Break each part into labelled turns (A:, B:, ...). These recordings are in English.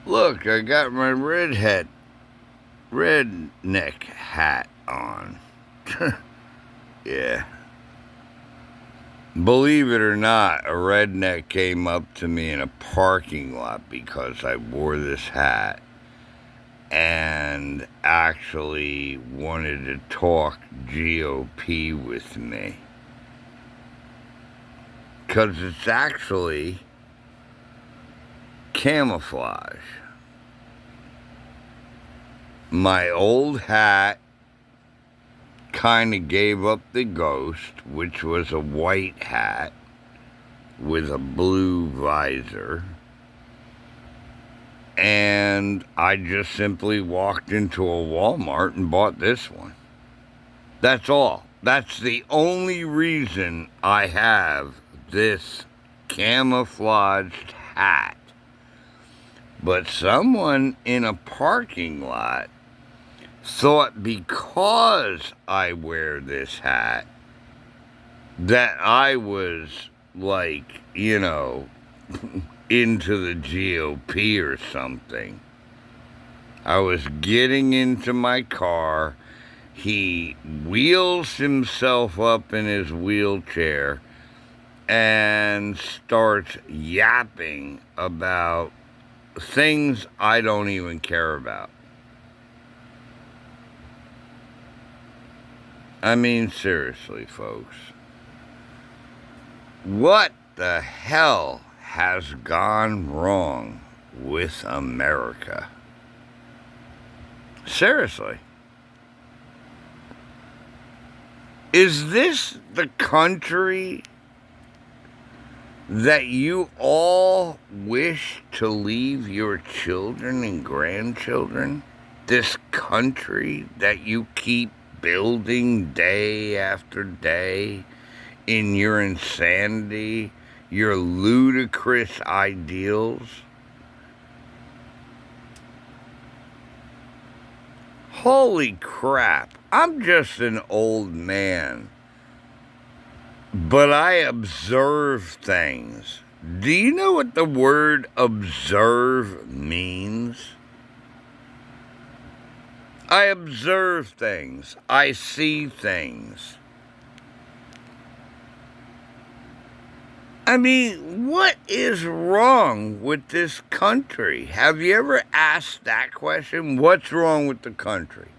A: Look, I got my redneck hat on. Yeah. Believe it or not, a redneck came up to me in a parking lot because I wore this hat and actually wanted to talk GOP with me. Because it's actually camouflage. My old hat kind of gave up the ghost, which was a white hat with a blue visor. And I just simply walked into a Walmart and bought this one. That's all. That's the only reason I have this camouflaged hat. But someone in a parking lot thought because I wear this hat that I was like, into the GOP or something. I was getting into my car. He wheels himself up in his wheelchair and starts yapping about things I don't even care about. I mean, seriously, folks. What the hell has gone wrong with America? Seriously. Is this the country that you all wish to leave your children and grandchildren? This country that you keep building day after day in your insanity, your ludicrous ideals? Holy crap, I'm just an old man, but I observe things. Do you know what the word observe means? I observe things. I see things. I mean, what is wrong with this country? Have you ever asked that question? What's wrong with the country?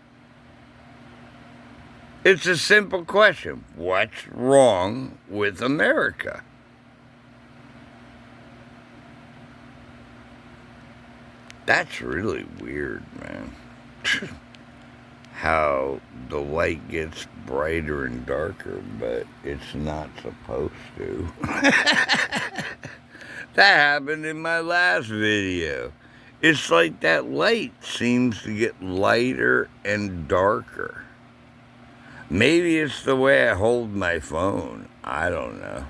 A: It's a simple question. What's wrong with America? That's really weird, man. How the light gets brighter and darker, but it's not supposed to. That happened in my last video. It's like that light seems to get lighter and darker. Maybe it's the way I hold my phone. I don't know.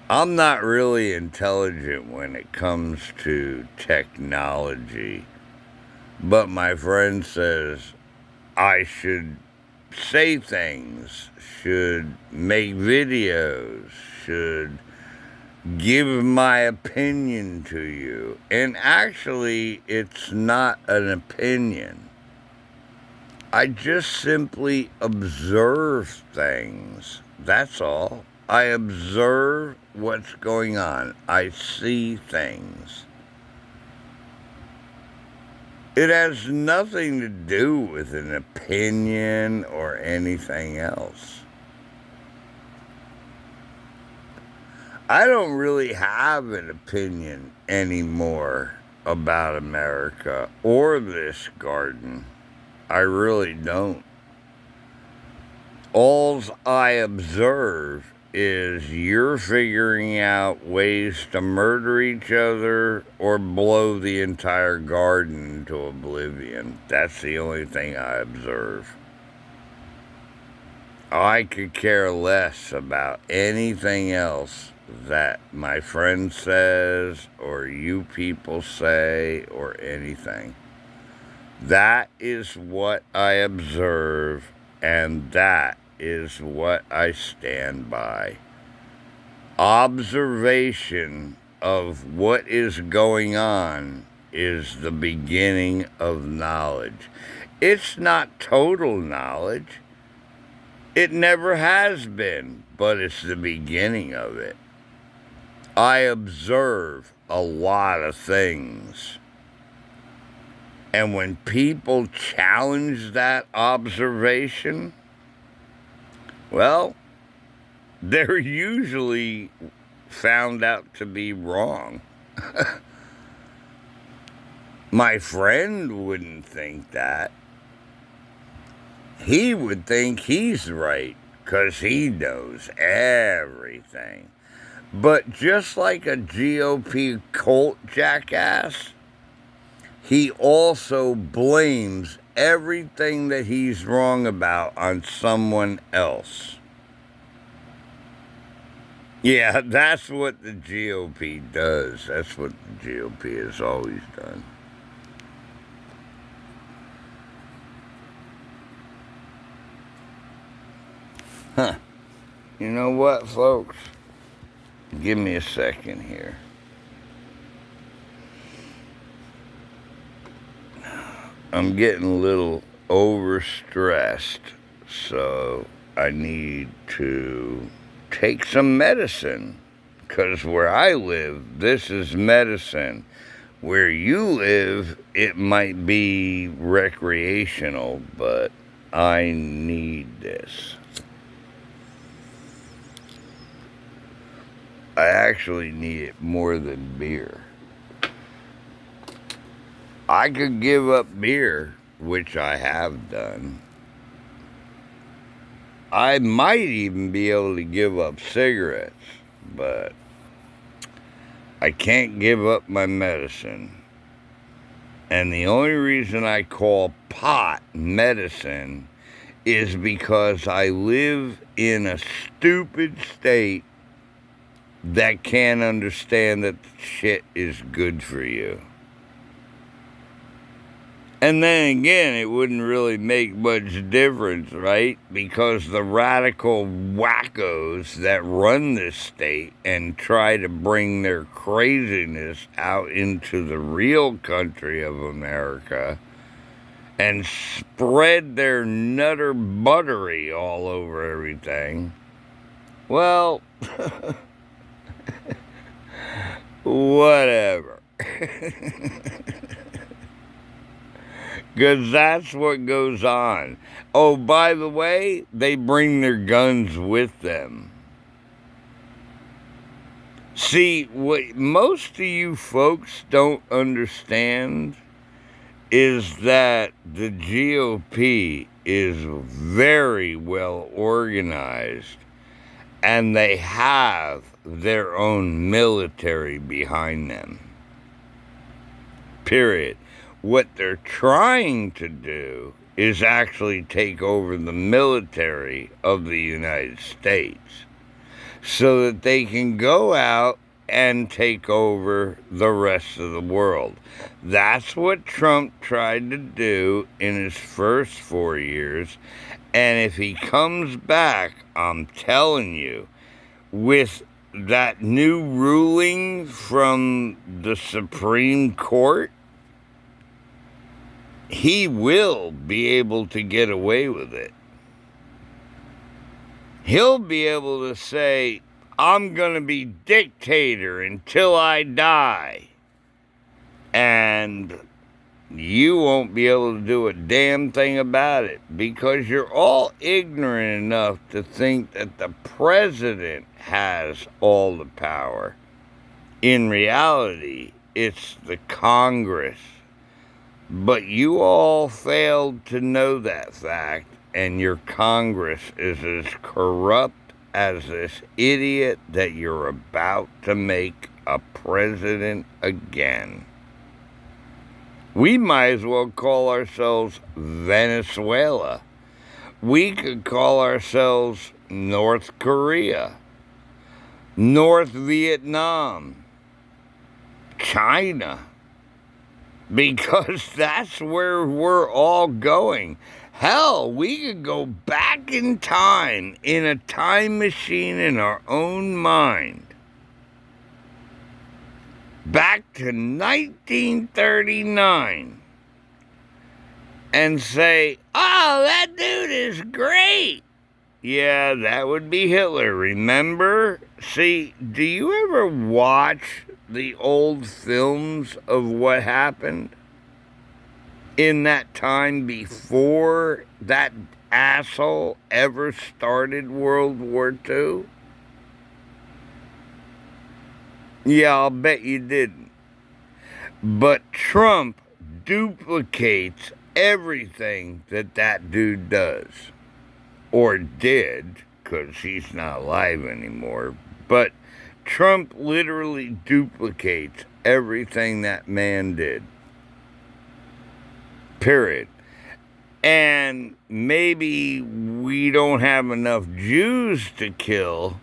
A: I'm not really intelligent when it comes to technology. But my friend says I should say things, should make videos, should give my opinion to you. And actually, it's not an opinion. I just simply observe things. That's all. I observe what's going on. I see things. It has nothing to do with an opinion or anything else. I don't really have an opinion anymore about America or this garden. I really don't. All I observe is you're figuring out ways to murder each other or blow the entire garden into oblivion. That's the only thing I observe. I could care less about anything else that my friend says or you people say or anything. That is what I observe, and that is what I stand by. Observation of what is going on is the beginning of knowledge. It's not total knowledge. It never has been, but it's the beginning of it. I observe a lot of things. And when people challenge that observation, well, they're usually found out to be wrong. My friend wouldn't think that. He would think he's right because he knows everything. But just like a GOP cult jackass, he also blames everything that he's wrong about on someone else. Yeah, that's what the GOP does. That's what the GOP has always done. Huh. You know what, folks? Give me a second here. I'm getting a little overstressed, so I need to take some medicine. Because where I live, this is medicine. Where you live, it might be recreational, but I need this. I actually need it more than beer. I could give up beer, which I have done. I might even be able to give up cigarettes, but I can't give up my medicine. And the only reason I call pot medicine is because I live in a stupid state that can't understand that shit is good for you. And then again, it wouldn't really make much difference, right? Because the radical wackos that run this state and try to bring their craziness out into the real country of America and spread their nutter buttery all over everything, well, whatever. Because that's what goes on. Oh, by the way, they bring their guns with them. See, what most of you folks don't understand is that the GOP is very well organized, and they have their own military behind them. Period. What they're trying to do is actually take over the military of the United States so that they can go out and take over the rest of the world. That's what Trump tried to do in his first 4 years. And if he comes back, I'm telling you, with that new ruling from the Supreme Court, he will be able to get away with it. He'll be able to say, I'm going to be dictator until I die. And you won't be able to do a damn thing about it because you're all ignorant enough to think that the president has all the power. In reality, it's the Congress. But you all failed to know that fact, and your Congress is as corrupt as this idiot that you're about to make a president again. We might as well call ourselves Venezuela. We could call ourselves North Korea, North Vietnam, China. Because that's where we're all going. Hell, we could go back in time in a time machine in our own mind back to 1939 and say, oh, that dude is great. Yeah, that would be Hitler, remember? See, do you ever watch the old films of what happened in that time before that asshole ever started World War II? Yeah, I'll bet you didn't. But Trump duplicates everything that dude does. Or did, because he's not alive anymore. But Trump literally duplicates everything that man did. Period. And maybe we don't have enough Jews to kill,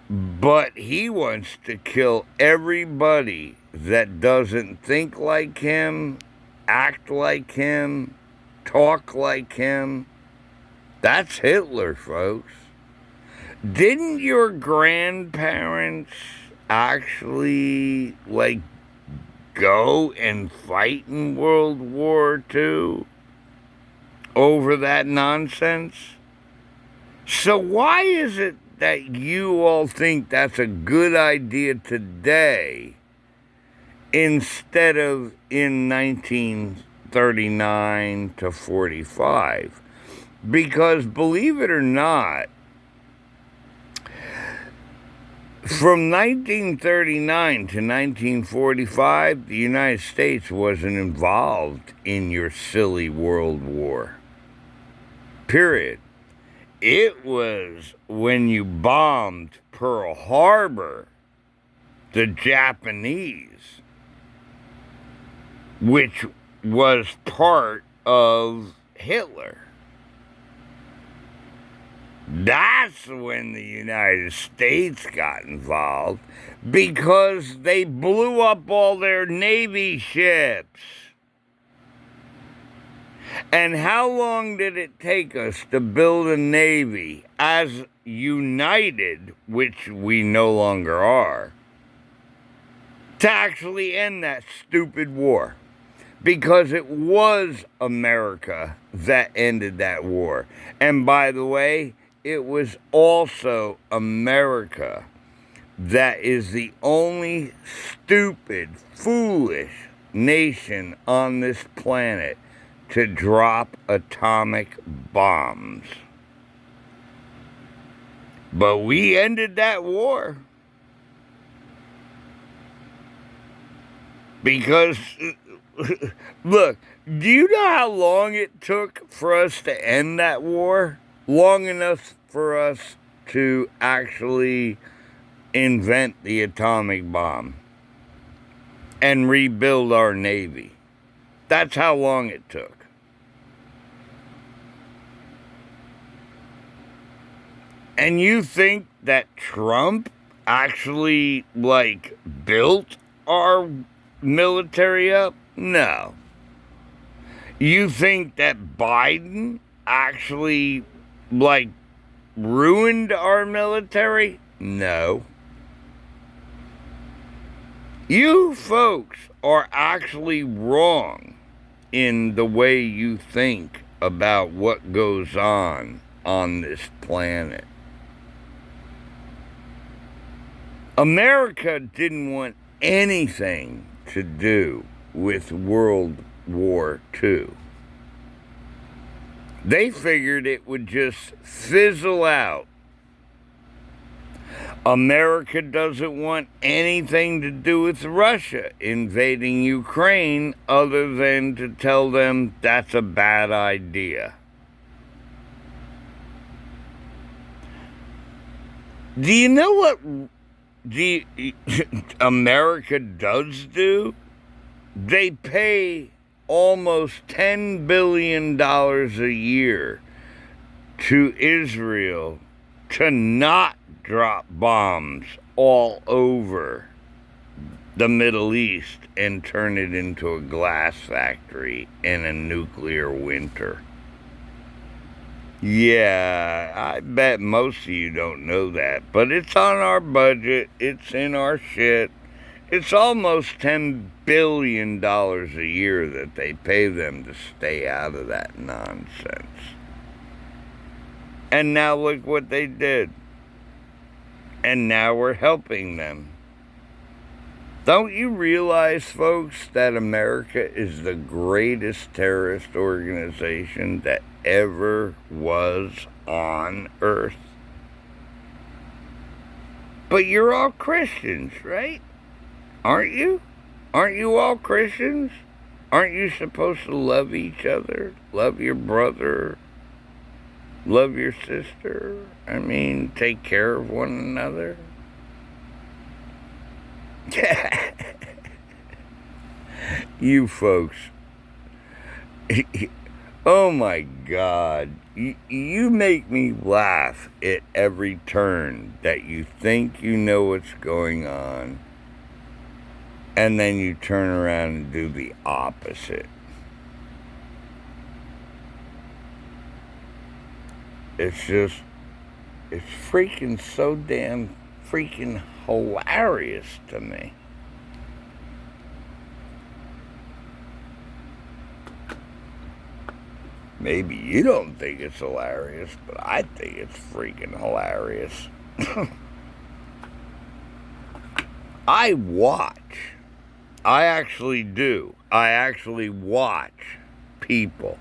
A: but he wants to kill everybody that doesn't think like him, act like him, talk like him. That's Hitler, folks. Didn't your grandparents actually, go and fight in World War II over that nonsense? So why is it that you all think that's a good idea today instead of in 1939 to 45? Because believe it or not, from 1939 to 1945, the United States wasn't involved in your silly World War. Period. It was when you bombed Pearl Harbor, the Japanese, which was part of Hitler. That's when the United States got involved, because they blew up all their Navy ships. And how long did it take us to build a Navy as united, which we no longer are, to actually end that stupid war? Because it was America that ended that war. And by the way, it was also America that is the only stupid, foolish nation on this planet to drop atomic bombs. But we ended that war. Because, look, do you know how long it took for us to end that war? Long enough for us to actually invent the atomic bomb and rebuild our Navy. That's how long it took. And you think that Trump actually, built our military up? No. You think that Biden actually, ruined our military? No. You folks are actually wrong in the way you think about what goes on this planet. America didn't want anything to do with World War II. They figured it would just fizzle out. America doesn't want anything to do with Russia invading Ukraine other than to tell them that's a bad idea. Do you know what America does do? They pay almost $10 billion a year to Israel to not drop bombs all over the Middle East and turn it into a glass factory in a nuclear winter. Yeah, I bet most of you don't know that, but it's on our budget, it's in our shit, It's almost $10 billion a year that they pay them to stay out of that nonsense. And now look what they did. And now we're helping them. Don't you realize, folks, that America is the greatest terrorist organization that ever was on Earth? But you're all Christians, right? Aren't you? Aren't you all Christians? Aren't you supposed to love each other? Love your brother? Love your sister? I mean, take care of one another? You folks. Oh my God. You make me laugh at every turn that you think you know what's going on, and then you turn around and do the opposite. It's freaking so damn freaking hilarious to me. Maybe you don't think it's hilarious, but I think it's freaking hilarious. I actually do. I actually watch people.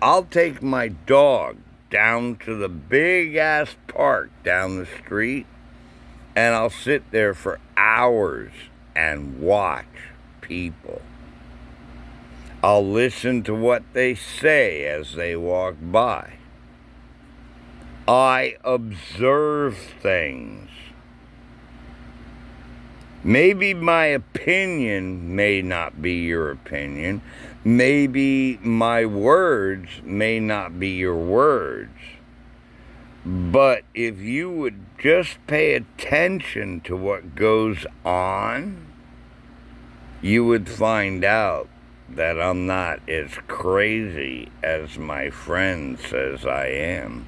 A: I'll take my dog down to the big-ass park down the street, and I'll sit there for hours and watch people. I'll listen to what they say as they walk by. I observe things. Maybe my opinion may not be your opinion. Maybe my words may not be your words. But if you would just pay attention to what goes on, you would find out that I'm not as crazy as my friend says I am.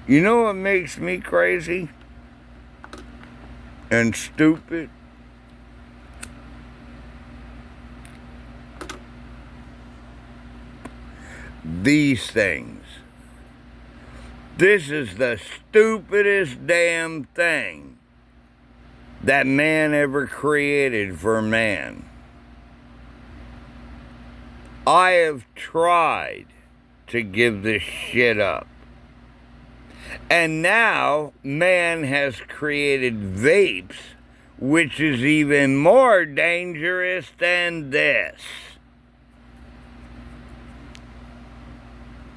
A: You know what makes me crazy and stupid? These things. This is the stupidest damn thing that man ever created for man. I have tried to give this shit up. And now man has created vapes, which is even more dangerous than this.